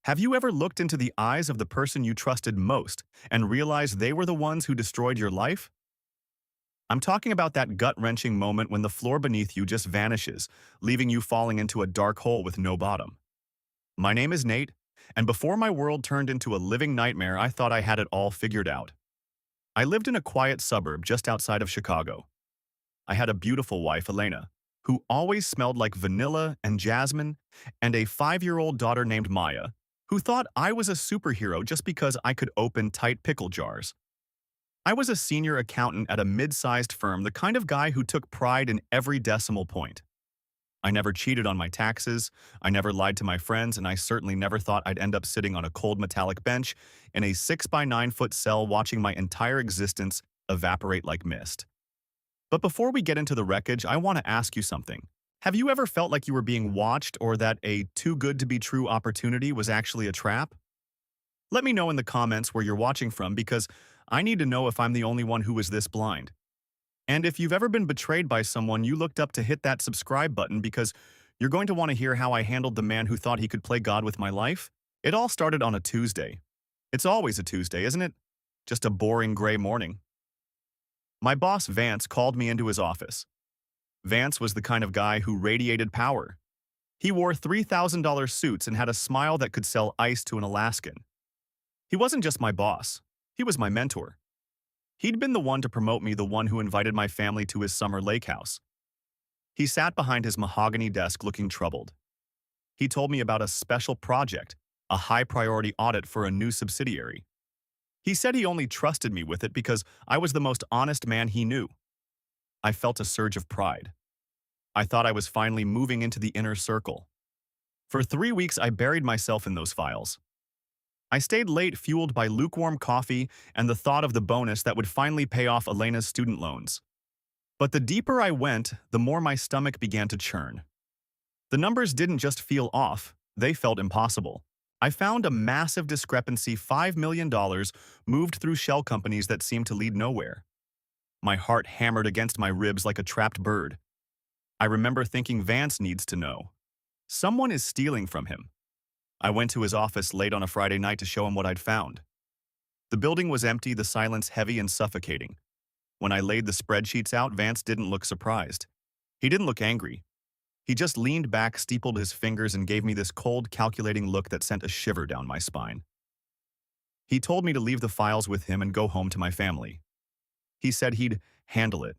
Have you ever looked into the eyes of the person you trusted most and realized they were the ones who destroyed your life? I'm talking about that gut-wrenching moment when the floor beneath you just vanishes, leaving you falling into a dark hole with no bottom. My name is Nate, and before my world turned into a living nightmare, I thought I had it all figured out. I lived in a quiet suburb just outside of Chicago. I had a beautiful wife, Elena, who always smelled like vanilla and jasmine, and a 5-year-old daughter named Maya, who thought I was a superhero just because I could open tight pickle jars. I was a senior accountant at a mid-sized firm, the kind of guy who took pride in every decimal point. I never cheated on my taxes, I never lied to my friends, and I certainly never thought I'd end up sitting on a cold metallic bench in a 6 by 9 foot cell watching my entire existence evaporate like mist. But before we get into the wreckage, I want to ask you something. Have you ever felt like you were being watched or that a too good to be true opportunity was actually a trap? Let me know in the comments where you're watching from because I need to know if I'm the only one who is this blind. And if you've ever been betrayed by someone, you looked up to hit that subscribe button because you're going to want to hear how I handled the man who thought he could play God with my life. It all started on a Tuesday. It's always a Tuesday, isn't it? Just a boring gray morning. My boss, Vance, called me into his office. Vance was the kind of guy who radiated power. He wore $3,000 suits and had a smile that could sell ice to an Alaskan. He wasn't just my boss. He was my mentor. He'd been the one to promote me, the one who invited my family to his summer lake house. He sat behind his mahogany desk looking troubled. He told me about a special project, a high-priority audit for a new subsidiary. He said he only trusted me with it because I was the most honest man he knew. I felt a surge of pride. I thought I was finally moving into the inner circle. For 3 weeks, I buried myself in those files. I stayed late, fueled by lukewarm coffee and the thought of the bonus that would finally pay off Elena's student loans. But the deeper I went, the more my stomach began to churn. The numbers didn't just feel off, they felt impossible. I found a massive discrepancy: $5 million moved through shell companies that seemed to lead nowhere. My heart hammered against my ribs like a trapped bird. I remember thinking Vance needs to know. Someone is stealing from him. I went to his office late on a Friday night to show him what I'd found. The building was empty, the silence heavy and suffocating. When I laid the spreadsheets out, Vance didn't look surprised. He didn't look angry. He just leaned back, steepled his fingers, and gave me this cold, calculating look that sent a shiver down my spine. He told me to leave the files with him and go home to my family. He said he'd handle it.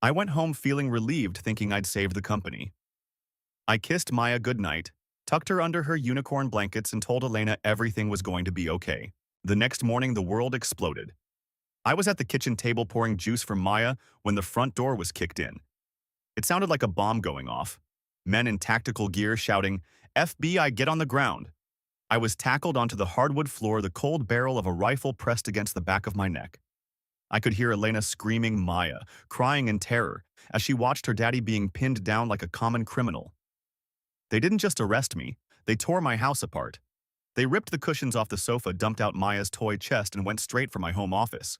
I went home feeling relieved, thinking I'd saved the company. I kissed Maya goodnight, tucked her under her unicorn blankets, and told Elena everything was going to be okay. The next morning, the world exploded. I was at the kitchen table pouring juice for Maya when the front door was kicked in. It sounded like a bomb going off. Men in tactical gear shouting, "FBI, get on the ground!" I was tackled onto the hardwood floor, the cold barrel of a rifle pressed against the back of my neck. I could hear Elena screaming Maya, crying in terror, as she watched her daddy being pinned down like a common criminal. They didn't just arrest me, they tore my house apart. They ripped the cushions off the sofa, dumped out Maya's toy chest, and went straight for my home office.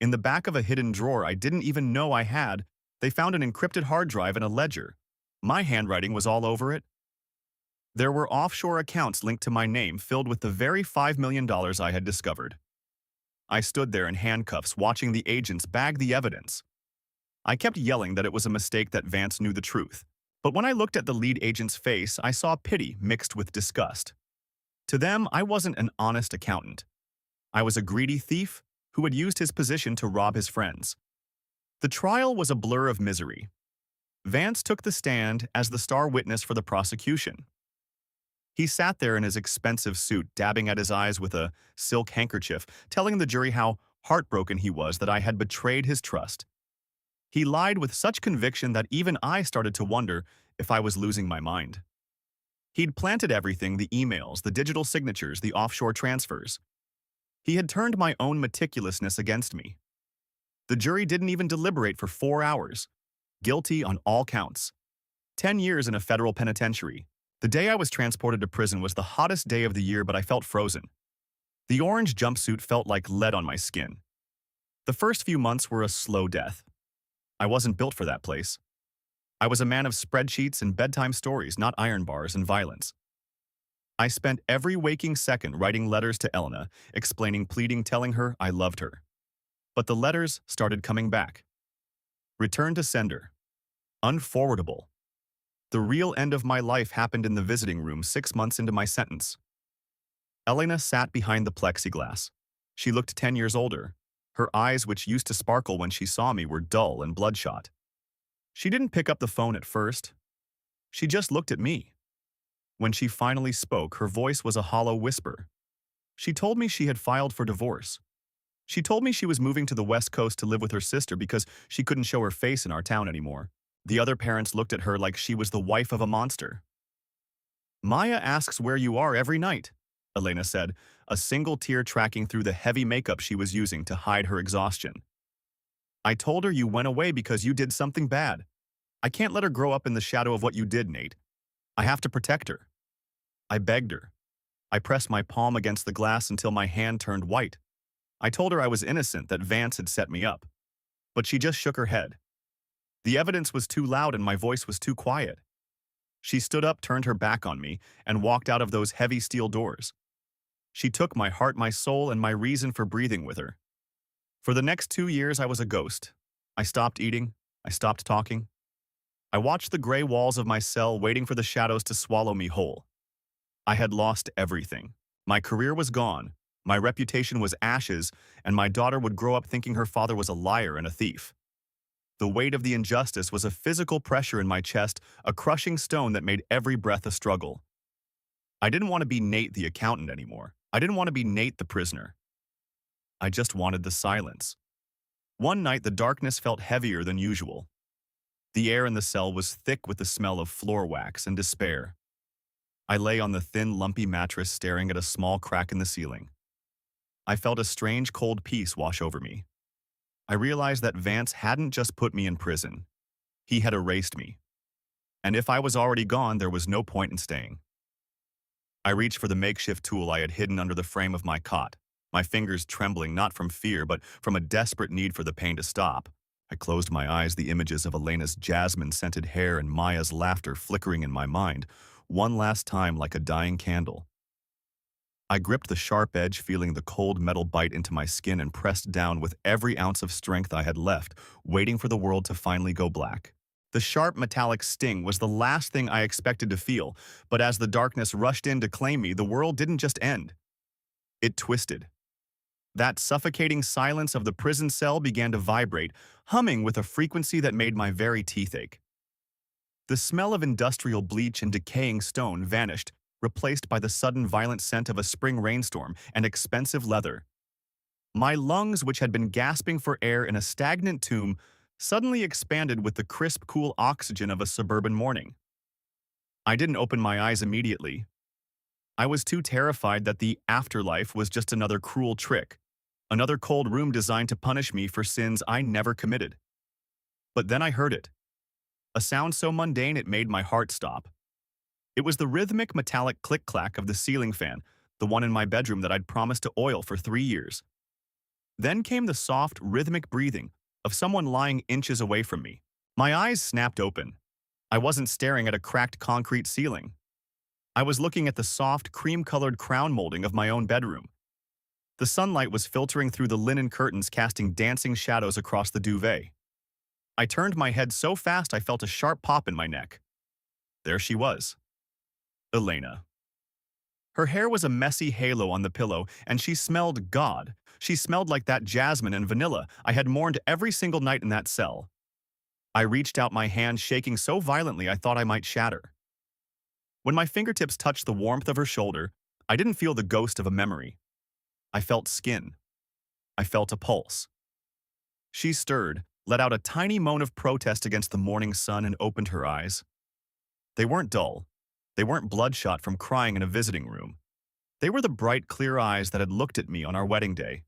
In the back of a hidden drawer I didn't even know I had, they found an encrypted hard drive and a ledger. My handwriting was all over it. There were offshore accounts linked to my name, filled with the very $5 million I had discovered. I stood there in handcuffs, watching the agents bag the evidence. I kept yelling that it was a mistake, that Vance knew the truth. But when I looked at the lead agent's face, I saw pity mixed with disgust. To them, I wasn't an honest accountant. I was a greedy thief who had used his position to rob his friends. The trial was a blur of misery. Vance took the stand as the star witness for the prosecution. He sat there in his expensive suit, dabbing at his eyes with a silk handkerchief, telling the jury how heartbroken he was that I had betrayed his trust. He lied with such conviction that even I started to wonder if I was losing my mind. He'd planted everything: the emails, the digital signatures, the offshore transfers. He had turned my own meticulousness against me. The jury didn't even deliberate for 4 hours. Guilty on all counts. 10 years in a federal penitentiary. The day I was transported to prison was the hottest day of the year, but I felt frozen. The orange jumpsuit felt like lead on my skin. The first few months were a slow death. I wasn't built for that place. I was a man of spreadsheets and bedtime stories, not iron bars and violence. I spent every waking second writing letters to Elena, explaining, pleading, telling her I loved her. But the letters started coming back. Return to sender. Unforwardable. The real end of my life happened in the visiting room 6 months into my sentence. Elena sat behind the plexiglass. She looked 10 years older. Her eyes, which used to sparkle when she saw me, were dull and bloodshot. She didn't pick up the phone at first. She just looked at me. When she finally spoke, her voice was a hollow whisper. She told me she had filed for divorce. She told me she was moving to the West Coast to live with her sister because she couldn't show her face in our town anymore. The other parents looked at her like she was the wife of a monster. Maya asks where you are every night, Elena said, a single tear tracking through the heavy makeup she was using to hide her exhaustion. I told her you went away because you did something bad. I can't let her grow up in the shadow of what you did, Nate. I have to protect her. I begged her. I pressed my palm against the glass until my hand turned white. I told her I was innocent, that Vance had set me up. But she just shook her head. The evidence was too loud and my voice was too quiet. She stood up, turned her back on me, and walked out of those heavy steel doors. She took my heart, my soul, and my reason for breathing with her. For the next 2 years, I was a ghost. I stopped eating. I stopped talking. I watched the gray walls of my cell, waiting for the shadows to swallow me whole. I had lost everything. My career was gone. My reputation was ashes, and my daughter would grow up thinking her father was a liar and a thief. The weight of the injustice was a physical pressure in my chest, a crushing stone that made every breath a struggle. I didn't want to be Nate the accountant anymore. I didn't want to be Nate the prisoner. I just wanted the silence. One night, the darkness felt heavier than usual. The air in the cell was thick with the smell of floor wax and despair. I lay on the thin, lumpy mattress staring at a small crack in the ceiling. I felt a strange, cold peace wash over me. I realized that Vance hadn't just put me in prison. He had erased me. And if I was already gone, there was no point in staying. I reached for the makeshift tool I had hidden under the frame of my cot, my fingers trembling not from fear but from a desperate need for the pain to stop. I closed my eyes, the images of Elena's jasmine-scented hair and Maya's laughter flickering in my mind, one last time like a dying candle. I gripped the sharp edge, feeling the cold metal bite into my skin, and pressed down with every ounce of strength I had left, waiting for the world to finally go black. The sharp metallic sting was the last thing I expected to feel, but as the darkness rushed in to claim me, the world didn't just end. It twisted. That suffocating silence of the prison cell began to vibrate, humming with a frequency that made my very teeth ache. The smell of industrial bleach and decaying stone vanished, replaced by the sudden violent scent of a spring rainstorm and expensive leather. My lungs, which had been gasping for air in a stagnant tomb, suddenly expanded with the crisp, cool oxygen of a suburban morning. I didn't open my eyes immediately. I was too terrified that the afterlife was just another cruel trick, another cold room designed to punish me for sins I never committed. But then I heard it. A sound so mundane it made my heart stop. It was the rhythmic metallic click-clack of the ceiling fan, the one in my bedroom that I'd promised to oil for 3 years. Then came the soft, rhythmic breathing of someone lying inches away from me. My eyes snapped open. I wasn't staring at a cracked concrete ceiling. I was looking at the soft, cream-colored crown molding of my own bedroom. The sunlight was filtering through the linen curtains, casting dancing shadows across the duvet. I turned my head so fast I felt a sharp pop in my neck. There she was. Elena. Her hair was a messy halo on the pillow, and she smelled God. She smelled like that jasmine and vanilla I had mourned every single night in that cell. I reached out, my hand shaking so violently I thought I might shatter. When my fingertips touched the warmth of her shoulder, I didn't feel the ghost of a memory. I felt skin. I felt a pulse. She stirred, let out a tiny moan of protest against the morning sun, and opened her eyes. They weren't dull. They weren't bloodshot from crying in a visiting room. They were the bright, clear eyes that had looked at me on our wedding day.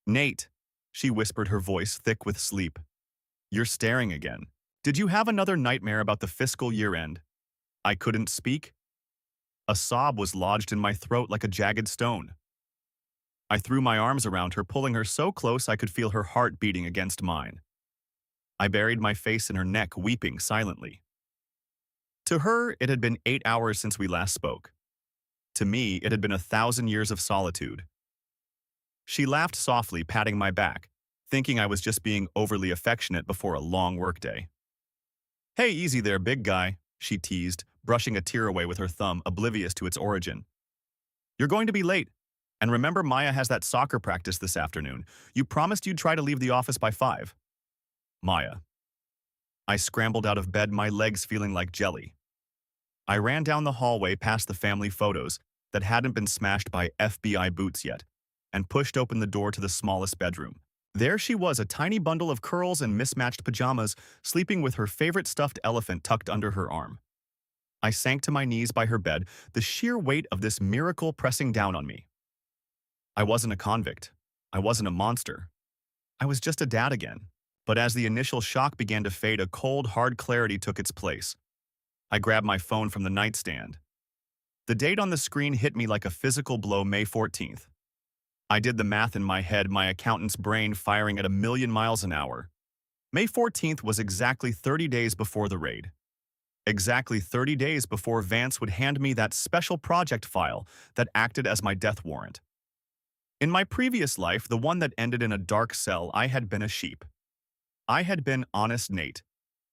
"Nate," she whispered, her voice thick with sleep. "You're staring again. Did you have another nightmare about the fiscal year end?" I couldn't speak. A sob was lodged in my throat like a jagged stone. I threw my arms around her, pulling her so close I could feel her heart beating against mine. I buried my face in her neck, weeping silently. To her, it had been 8 hours since we last spoke. To me, it had been 1,000 years of solitude. She laughed softly, patting my back, thinking I was just being overly affectionate before a long workday. Hey, easy there, big guy, she teased, brushing a tear away with her thumb, oblivious to its origin. You're going to be late. And remember, Maya has that soccer practice this afternoon. You promised you'd try to leave the office by 5. Maya. I scrambled out of bed, my legs feeling like jelly. I ran down the hallway past the family photos that hadn't been smashed by FBI boots yet, and pushed open the door to the smallest bedroom. There she was, a tiny bundle of curls and mismatched pajamas, sleeping with her favorite stuffed elephant tucked under her arm. I sank to my knees by her bed, the sheer weight of this miracle pressing down on me. I wasn't a convict. I wasn't a monster. I was just a dad again. But as the initial shock began to fade, a cold, hard clarity took its place. I grabbed my phone from the nightstand. The date on the screen hit me like a physical blow, May 14th. I did the math in my head, my accountant's brain firing at 1,000,000 miles an hour. May 14th was exactly 30 days before the raid. Exactly 30 days before Vance would hand me that special project file that acted as my death warrant. In my previous life, the one that ended in a dark cell, I had been a sheep. I had been Honest Nate,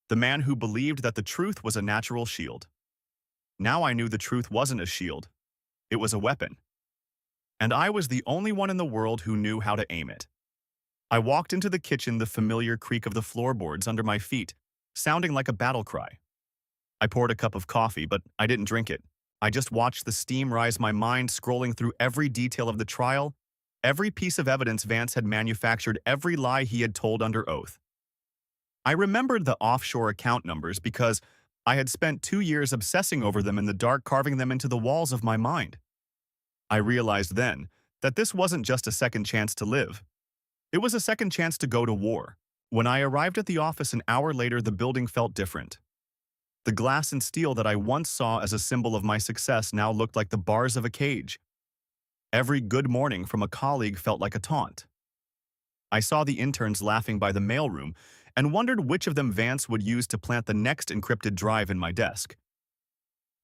the man who believed that the truth was a natural shield. Now I knew the truth wasn't a shield. It was a weapon. And I was the only one in the world who knew how to aim it. I walked into the kitchen, the familiar creak of the floorboards under my feet, sounding like a battle cry. I poured a cup of coffee, but I didn't drink it. I just watched the steam rise, my mind scrolling through every detail of the trial, every piece of evidence Vance had manufactured, every lie he had told under oath. I remembered the offshore account numbers because I had spent 2 years obsessing over them in the dark, carving them into the walls of my mind. I realized then that this wasn't just a second chance to live. It was a second chance to go to war. When I arrived at the office an hour later, the building felt different. The glass and steel that I once saw as a symbol of my success now looked like the bars of a cage. Every good morning from a colleague felt like a taunt. I saw the interns laughing by the mailroom and wondered which of them Vance would use to plant the next encrypted drive in my desk.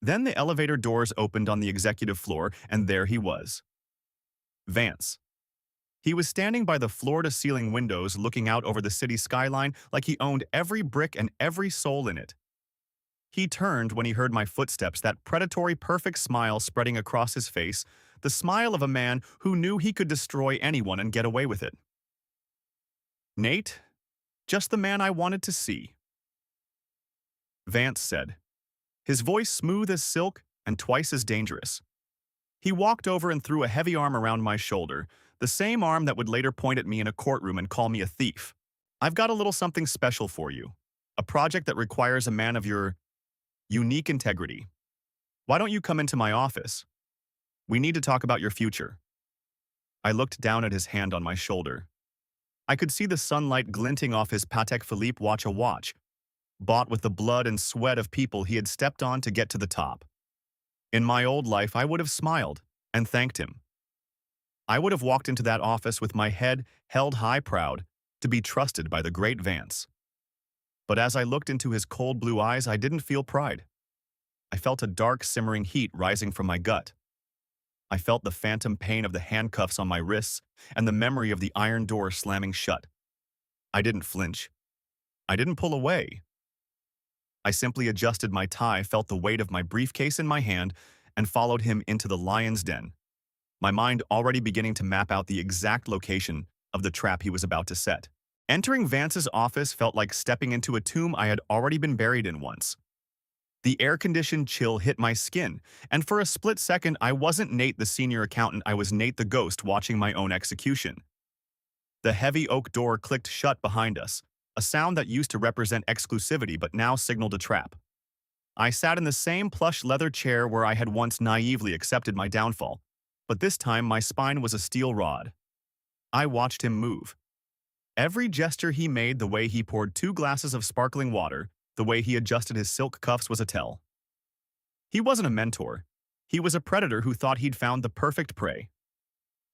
Then the elevator doors opened on the executive floor, and there he was. Vance. He was standing by the floor-to-ceiling windows looking out over the city skyline like he owned every brick and every soul in it. He turned when he heard my footsteps, that predatory, perfect smile spreading across his face, the smile of a man who knew he could destroy anyone and get away with it. Nate, just the man I wanted to see, Vance said, his voice smooth as silk and twice as dangerous. He walked over and threw a heavy arm around my shoulder, the same arm that would later point at me in a courtroom and call me a thief. I've got a little something special for you, a project that requires a man of your unique integrity. Why don't you come into my office? We need to talk about your future. I looked down at his hand on my shoulder. I could see the sunlight glinting off his Patek Philippe watch, a watch, bought with the blood and sweat of people he had stepped on to get to the top. In my old life, I would have smiled and thanked him. I would have walked into that office with my head held high, proud to be trusted by the great Vance. But as I looked into his cold blue eyes, I didn't feel pride. I felt a dark, simmering heat rising from my gut. I felt the phantom pain of the handcuffs on my wrists and the memory of the iron door slamming shut. I didn't flinch. I didn't pull away. I simply adjusted my tie, felt the weight of my briefcase in my hand, and followed him into the lion's den, my mind already beginning to map out the exact location of the trap he was about to set. Entering Vance's office felt like stepping into a tomb I had already been buried in once. The air-conditioned chill hit my skin, and for a split second, I wasn't Nate the senior accountant, I was Nate the ghost watching my own execution. The heavy oak door clicked shut behind us, a sound that used to represent exclusivity but now signaled a trap. I sat in the same plush leather chair where I had once naively accepted my downfall, but this time my spine was a steel rod. I watched him move. Every gesture he made, the way he poured 2 glasses of sparkling water, the way he adjusted his silk cuffs was a tell. He wasn't a mentor. He was a predator who thought he'd found the perfect prey.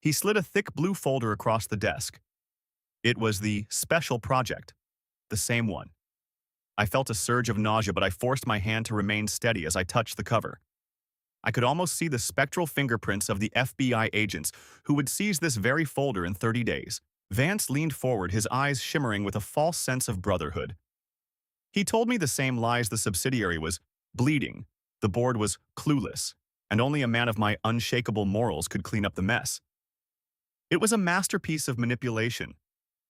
He slid a thick blue folder across the desk. It was the special project, the same one. I felt a surge of nausea, but I forced my hand to remain steady as I touched the cover. I could almost see the spectral fingerprints of the FBI agents who would seize this very folder in 30 days. Vance leaned forward, his eyes shimmering with a false sense of brotherhood. He told me the same lies: the subsidiary was bleeding, the board was clueless, and only a man of my unshakable morals could clean up the mess. It was a masterpiece of manipulation.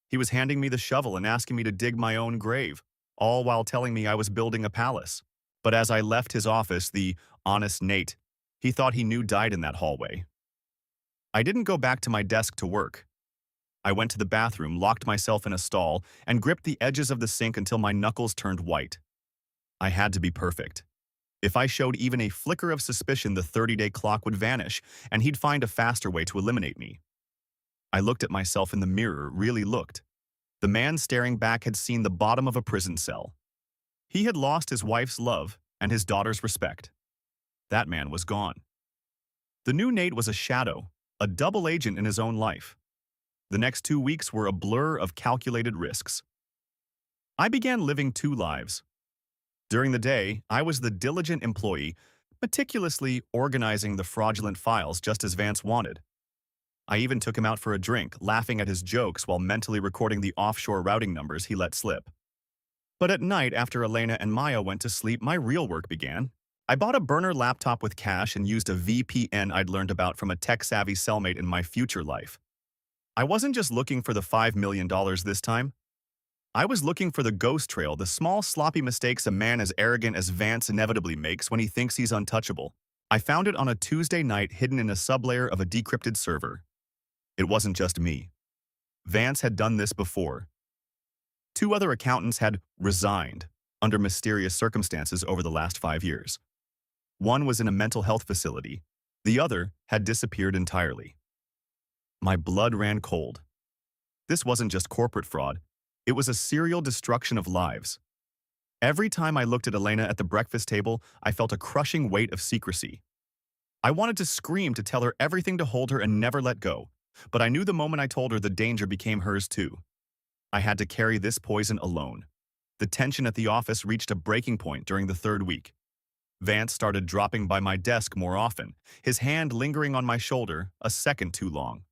He was handing me the shovel and asking me to dig my own grave, all while telling me I was building a palace. But as I left his office, the honest Nate he thought he knew died in that hallway. I didn't go back to my desk to work. I went to the bathroom, locked myself in a stall, and gripped the edges of the sink until my knuckles turned white. I had to be perfect. If I showed even a flicker of suspicion, the 30-day clock would vanish, and he'd find a faster way to eliminate me. I looked at myself in the mirror, really looked. The man staring back had seen the bottom of a prison cell. He had lost his wife's love and his daughter's respect. That man was gone. The new Nate was a shadow, a double agent in his own life. The next 2 weeks were a blur of calculated risks. I began living two lives. During the day, I was the diligent employee, meticulously organizing the fraudulent files just as Vance wanted. I even took him out for a drink, laughing at his jokes while mentally recording the offshore routing numbers he let slip. But at night, after Elena and Maya went to sleep, my real work began. I bought a burner laptop with cash and used a VPN I'd learned about from a tech-savvy cellmate in my future life. I wasn't just looking for the $5 million this time. I was looking for the ghost trail, the small, sloppy mistakes a man as arrogant as Vance inevitably makes when he thinks he's untouchable. I found it on a Tuesday night, hidden in a sublayer of a decrypted server. It wasn't just me. Vance had done this before. 2 other accountants had resigned under mysterious circumstances over the last 5 years. One was in a mental health facility. The other had disappeared entirely. My blood ran cold. This wasn't just corporate fraud. It was a serial destruction of lives. Every time I looked at Elena at the breakfast table, I felt a crushing weight of secrecy. I wanted to scream, to tell her everything, to hold her and never let go. But I knew the moment I told her, the danger became hers too. I had to carry this poison alone. The tension at the office reached a breaking point during the 3rd week. Vance started dropping by my desk more often, his hand lingering on my shoulder a second too long.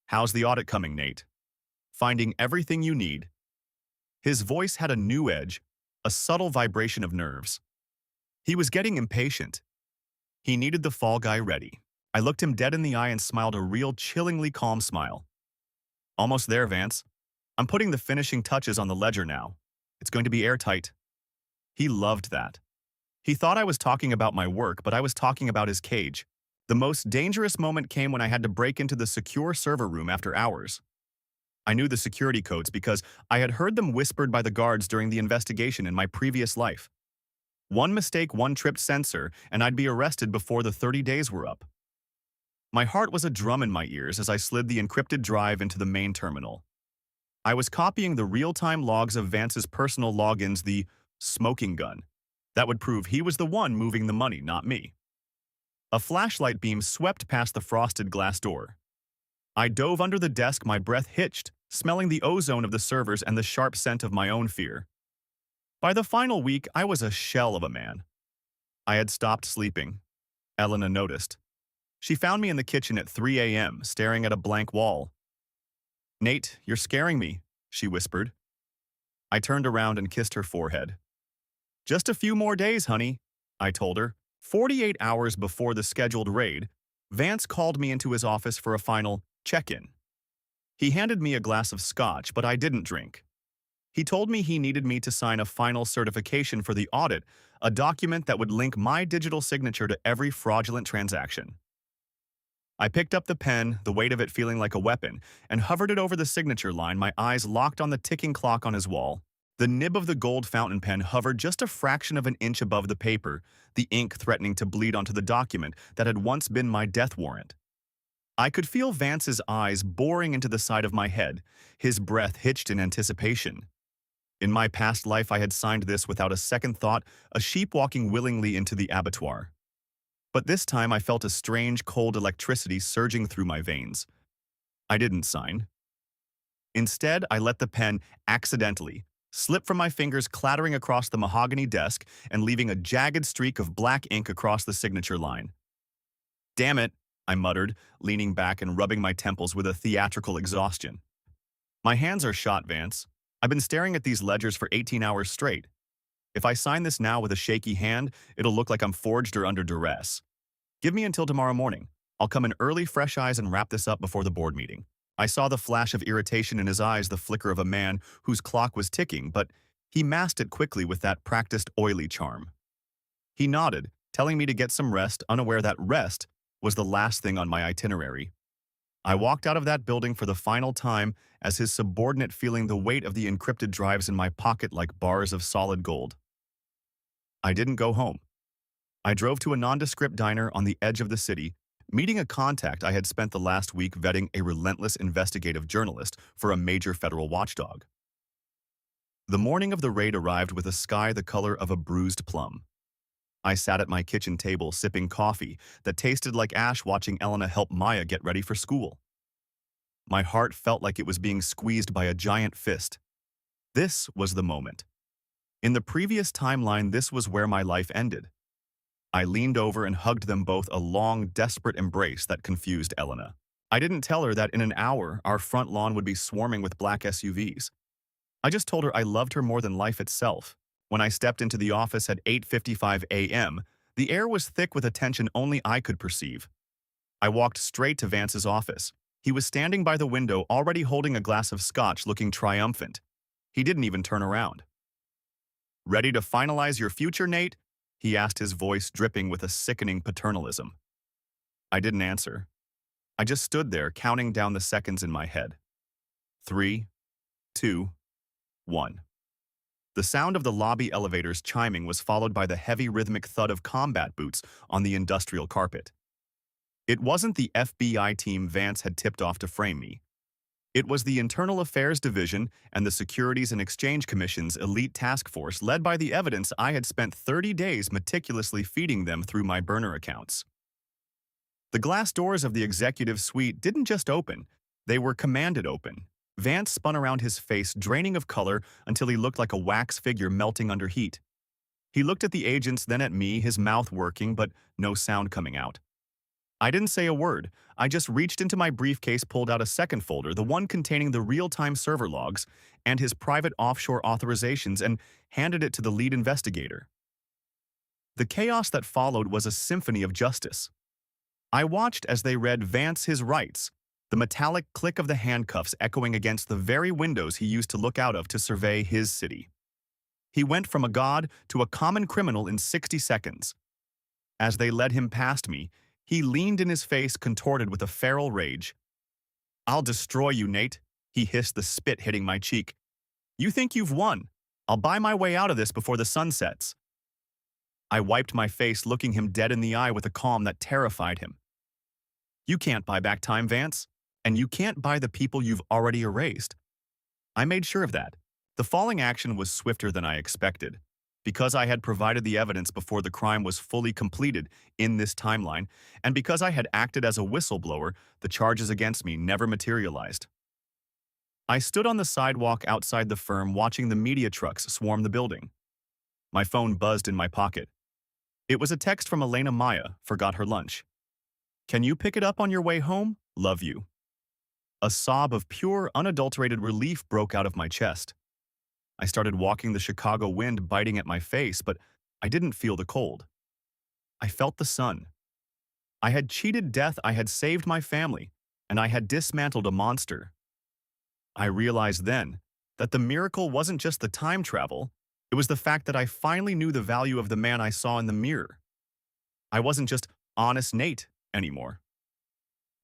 "How's the audit coming, Nate? Finding everything you need?" His voice had a new edge, a subtle vibration of nerves. He was getting impatient. He needed the fall guy ready. I looked him dead in the eye and smiled a real, chillingly calm smile. "Almost there, Vance. I'm putting the finishing touches on the ledger now. It's going to be airtight." He loved that. He thought I was talking about my work, but I was talking about his cage. The most dangerous moment came when I had to break into the secure server room after hours. I knew the security codes because I had heard them whispered by the guards during the investigation in my previous life. One mistake, one tripped sensor, and I'd be arrested before the 30 days were up. My heart was a drum in my ears as I slid the encrypted drive into the main terminal. I was copying the real-time logs of Vance's personal logins, the smoking gun. That would prove he was the one moving the money, not me. A flashlight beam swept past the frosted glass door. I dove under the desk, my breath hitched, smelling the ozone of the servers and the sharp scent of my own fear. By the final week, I was a shell of a man. I had stopped sleeping. Elena noticed. She found me in the kitchen at 3 a.m., staring at a blank wall. "Nate, you're scaring me," she whispered. I turned around and kissed her forehead. "Just a few more days, honey," I told her. 48 hours before the scheduled raid, Vance called me into his office for a final check-in. He handed me a glass of scotch, but I didn't drink. He told me he needed me to sign a final certification for the audit, a document that would link my digital signature to every fraudulent transaction. I picked up the pen, the weight of it feeling like a weapon, and hovered it over the signature line, my eyes locked on the ticking clock on his wall. The nib of the gold fountain pen hovered just a fraction of an inch above the paper, the ink threatening to bleed onto the document that had once been my death warrant. I could feel Vance's eyes boring into the side of my head, his breath hitched in anticipation. In my past life, I had signed this without a second thought, a sheep walking willingly into the abattoir. But this time I felt a strange, cold electricity surging through my veins. I didn't sign. Instead, I let the pen accidentally slip from my fingers, clattering across the mahogany desk and leaving a jagged streak of black ink across the signature line. Damn it, I muttered, leaning back and rubbing my temples with a theatrical exhaustion. My hands are shot, Vance. I've been staring at these ledgers for 18 hours straight. If I sign this now with a shaky hand, it'll look like I'm forged or under duress. Give me until tomorrow morning. I'll come in early, fresh eyes, and wrap this up before the board meeting. I saw the flash of irritation in his eyes, the flicker of a man whose clock was ticking, but he masked it quickly with that practiced oily charm. He nodded, telling me to get some rest, unaware that rest was the last thing on my itinerary. I walked out of that building for the final time as his subordinate, feeling the weight of the encrypted drives in my pocket like bars of solid gold. I didn't go home. I drove to a nondescript diner on the edge of the city, meeting a contact I had spent the last week vetting, a relentless investigative journalist for a major federal watchdog. The morning of the raid arrived with a sky the color of a bruised plum. I sat at my kitchen table sipping coffee that tasted like ash, watching Elena help Maya get ready for school. My heart felt like it was being squeezed by a giant fist. This was the moment. In the previous timeline, this was where my life ended. I leaned over and hugged them both, a long, desperate embrace that confused Elena. I didn't tell her that in an hour, our front lawn would be swarming with black SUVs. I just told her I loved her more than life itself. When I stepped into the office at 8:55 a.m., the air was thick with a tension only I could perceive. I walked straight to Vance's office. He was standing by the window, already holding a glass of scotch, looking triumphant. He didn't even turn around. "Ready to finalize your future, Nate?" he asked, his voice dripping with a sickening paternalism. I didn't answer. I just stood there, counting down the seconds in my head. 3, 2, 1. The sound of the lobby elevators chiming was followed by the heavy rhythmic thud of combat boots on the industrial carpet. It wasn't the FBI team Vance had tipped off to frame me. It was the Internal Affairs Division and the Securities and Exchange Commission's elite task force, led by the evidence I had spent 30 days meticulously feeding them through my burner accounts. The glass doors of the executive suite didn't just open, they were commanded open. Vance spun around, his face draining of color until he looked like a wax figure melting under heat. He looked at the agents, then at me, his mouth working but no sound coming out. I didn't say a word. I just reached into my briefcase, pulled out a second folder, the one containing the real-time server logs and his private offshore authorizations, and handed it to the lead investigator. The chaos that followed was a symphony of justice. I watched as they read Vance his rights, the metallic click of the handcuffs echoing against the very windows he used to look out of to survey his city. He went from a god to a common criminal in 60 seconds. As they led him past me, he leaned in, his face contorted with a feral rage. "I'll destroy you, Nate," he hissed, the spit hitting my cheek. "You think you've won? I'll buy my way out of this before the sun sets." I wiped my face, looking him dead in the eye with a calm that terrified him. "You can't buy back time, Vance. And you can't buy the people you've already erased." I made sure of that. The falling action was swifter than I expected. Because I had provided the evidence before the crime was fully completed in this timeline, and because I had acted as a whistleblower, the charges against me never materialized. I stood on the sidewalk outside the firm, watching the media trucks swarm the building. My phone buzzed in my pocket. It was a text from Elena. "Maya forgot her lunch. Can you pick it up on your way home? Love you." A sob of pure, unadulterated relief broke out of my chest. I started walking, the Chicago wind biting at my face, but I didn't feel the cold. I felt the sun. I had cheated death, I had saved my family, and I had dismantled a monster. I realized then that the miracle wasn't just the time travel, it was the fact that I finally knew the value of the man I saw in the mirror. I wasn't just honest Nate anymore.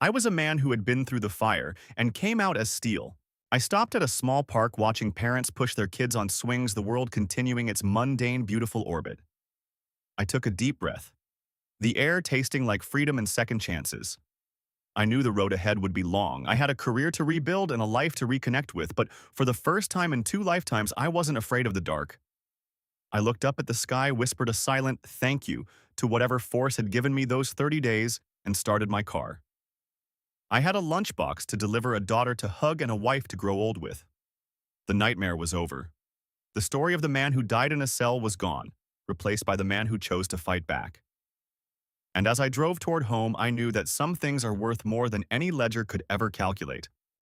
I was a man who had been through the fire and came out as steel. I stopped at a small park, watching parents push their kids on swings, the world continuing its mundane, beautiful orbit. I took a deep breath, the air tasting like freedom and second chances. I knew the road ahead would be long. I had a career to rebuild and a life to reconnect with, but for the first time in 2 lifetimes, I wasn't afraid of the dark. I looked up at the sky, whispered a silent thank you to whatever force had given me those 30 days, and started my car. I had a lunchbox to deliver, a daughter to hug, and a wife to grow old with. The nightmare was over. The story of the man who died in a cell was gone, replaced by the man who chose to fight back. And as I drove toward home, I knew that some things are worth more than any ledger could ever calculate.